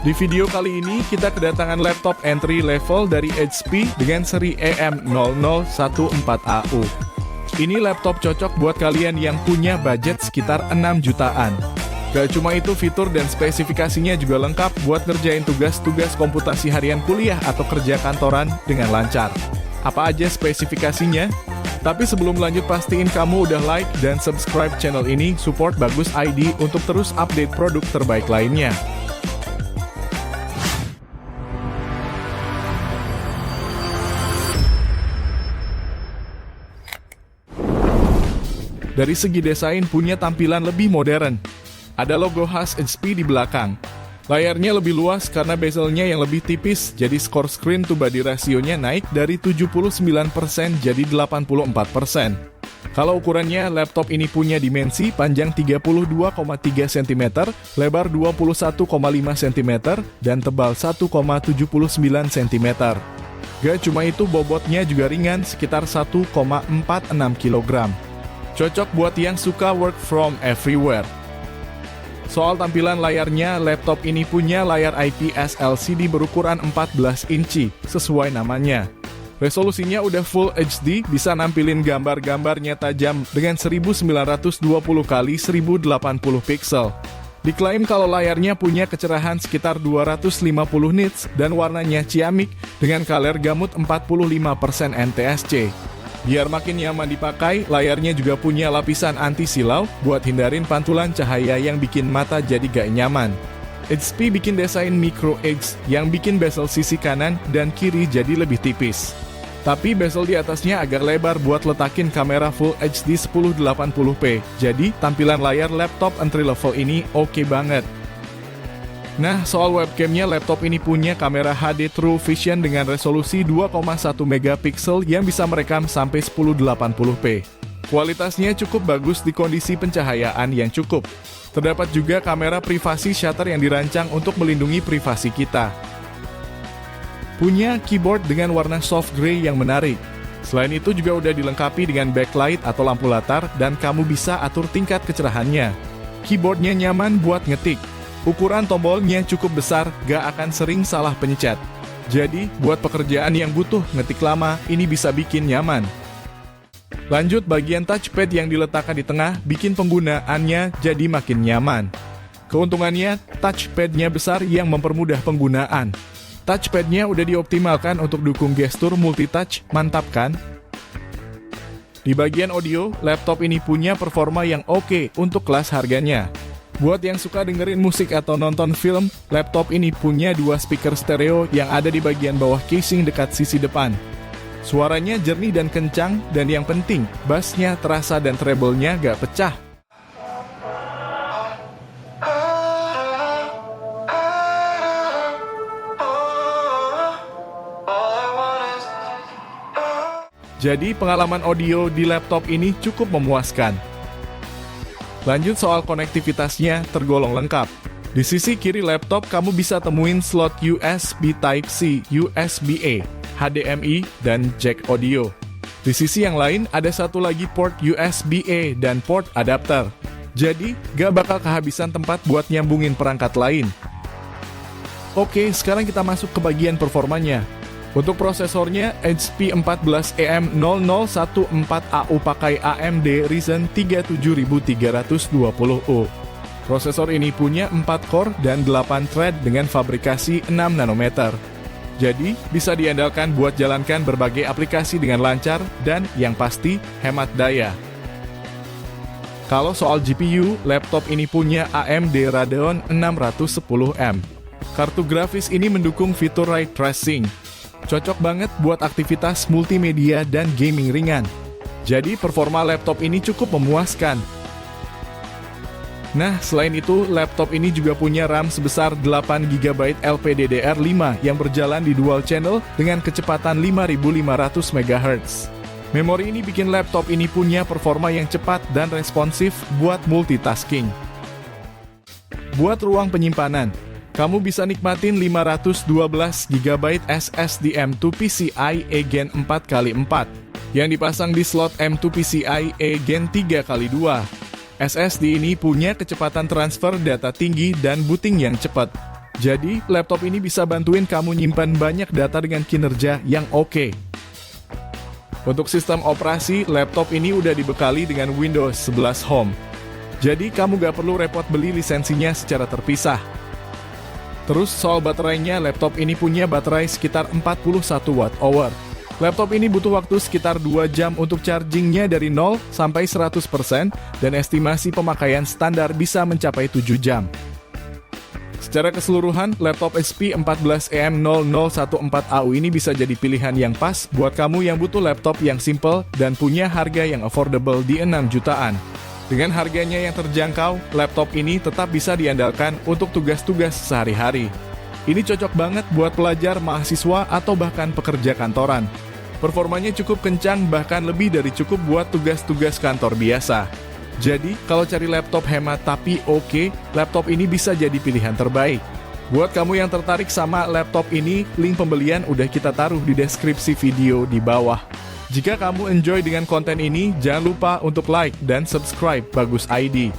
Di video kali ini, kita kedatangan laptop entry level dari HP dengan seri EM0014AU. Ini laptop cocok buat kalian yang punya budget sekitar 6 jutaan. Gak cuma itu, fitur dan spesifikasinya juga lengkap buat ngerjain tugas-tugas komputasi harian kuliah atau kerja kantoran dengan lancar. Apa aja spesifikasinya? Tapi sebelum lanjut, pastiin kamu udah like dan subscribe channel ini, support Bagus ID untuk terus update produk terbaik lainnya. Dari segi desain punya tampilan lebih modern. Ada logo khas HP di belakang. Layarnya lebih luas karena bezelnya yang lebih tipis, jadi skor screen to body rasionya naik dari 79% jadi 84%. Kalau ukurannya, laptop ini punya dimensi panjang 32,3 cm, lebar 21,5 cm, dan tebal 1,79 cm. Gak cuma itu, bobotnya juga ringan sekitar 1,46 kg. Cocok buat yang suka work from everywhere. Soal tampilan layarnya, laptop ini punya layar IPS LCD berukuran 14 inci, sesuai namanya. Resolusinya udah Full HD, bisa nampilin gambar-gambarnya tajam dengan 1920x1080 pixel. Diklaim kalau layarnya punya kecerahan sekitar 250 nits dan warnanya ciamik dengan color gamut 45% NTSC. Biar makin nyaman dipakai, layarnya juga punya lapisan anti-silau buat hindarin pantulan cahaya yang bikin mata jadi gak nyaman. HP bikin desain micro edge yang bikin bezel sisi kanan dan kiri jadi lebih tipis. Tapi bezel di atasnya agak lebar buat letakin kamera Full HD 1080p, jadi tampilan layar laptop entry level ini oke banget. Nah, soal webcamnya, laptop ini punya kamera HD True Vision dengan resolusi 2,1 megapiksel yang bisa merekam sampai 1080p. Kualitasnya cukup bagus di kondisi pencahayaan yang cukup. Terdapat juga kamera privasi shutter yang dirancang untuk melindungi privasi kita. Punya keyboard dengan warna soft gray yang menarik. Selain itu juga udah dilengkapi dengan backlight atau lampu latar dan kamu bisa atur tingkat kecerahannya. Keyboardnya nyaman buat ngetik. Ukuran tombolnya cukup besar, gak akan sering salah pencet. Jadi, buat pekerjaan yang butuh ngetik lama, ini bisa bikin nyaman. Lanjut, bagian touchpad yang diletakkan di tengah bikin penggunaannya jadi makin nyaman. Keuntungannya, touchpadnya besar yang mempermudah penggunaan. Touchpadnya udah dioptimalkan untuk dukung gestur multitouch, mantap kan? Di bagian audio, laptop ini punya performa yang oke untuk kelas harganya. Buat yang suka dengerin musik atau nonton film, laptop ini punya 2 speaker stereo yang ada di bagian bawah casing dekat sisi depan. Suaranya jernih dan kencang, dan yang penting, bassnya terasa dan treble-nya gak pecah. Jadi pengalaman audio di laptop ini cukup memuaskan. Lanjut, soal konektivitasnya tergolong lengkap. Di sisi kiri laptop kamu bisa temuin slot USB Type-C, USB-A, HDMI, dan jack audio. Di sisi yang lain ada satu lagi port USB-A dan port adapter. Jadi gak bakal kehabisan tempat buat nyambungin perangkat lain. Oke, sekarang kita masuk ke bagian performanya. Untuk prosesornya, HP 14EM0014AU pakai AMD Ryzen 37320U. Prosesor ini punya 4 core dan 8 thread dengan fabrikasi 6 nanometer. Jadi, bisa diandalkan buat jalankan berbagai aplikasi dengan lancar dan yang pasti hemat daya. Kalau soal GPU, laptop ini punya AMD Radeon 610M. Kartu grafis ini mendukung fitur ray tracing. Cocok banget buat aktivitas multimedia dan gaming ringan. Jadi performa laptop ini cukup memuaskan. Nah, selain itu, laptop ini juga punya RAM sebesar 8GB LPDDR5 yang berjalan di dual channel dengan kecepatan 5500 MHz. Memori ini bikin laptop ini punya performa yang cepat dan responsif buat multitasking. Buat ruang penyimpanan, kamu bisa nikmatin 512GB SSD M2 PCIe Gen 4x4 yang dipasang di slot M2 PCIe Gen 3x2. SSD ini punya kecepatan transfer data tinggi dan booting yang cepat. Jadi, laptop ini bisa bantuin kamu nyimpan banyak data dengan kinerja yang oke. Untuk sistem operasi, laptop ini udah dibekali dengan Windows 11 Home. Jadi, kamu gak perlu repot beli lisensinya secara terpisah. Terus, soal baterainya, laptop ini punya baterai sekitar 41 Wh. Laptop ini butuh waktu sekitar 2 jam untuk chargingnya dari 0 sampai 100%, dan estimasi pemakaian standar bisa mencapai 7 jam. Secara keseluruhan, laptop HP 14EM0014AU ini bisa jadi pilihan yang pas buat kamu yang butuh laptop yang simple dan punya harga yang affordable di 6 jutaan. Dengan harganya yang terjangkau, laptop ini tetap bisa diandalkan untuk tugas-tugas sehari-hari. Ini cocok banget buat pelajar, mahasiswa, atau bahkan pekerja kantoran. Performanya cukup kencang, bahkan lebih dari cukup buat tugas-tugas kantor biasa. Jadi, kalau cari laptop hemat tapi oke, laptop ini bisa jadi pilihan terbaik. Buat kamu yang tertarik sama laptop ini, link pembelian udah kita taruh di deskripsi video di bawah. Jika kamu enjoy dengan konten ini, jangan lupa untuk like dan subscribe Bagus ID.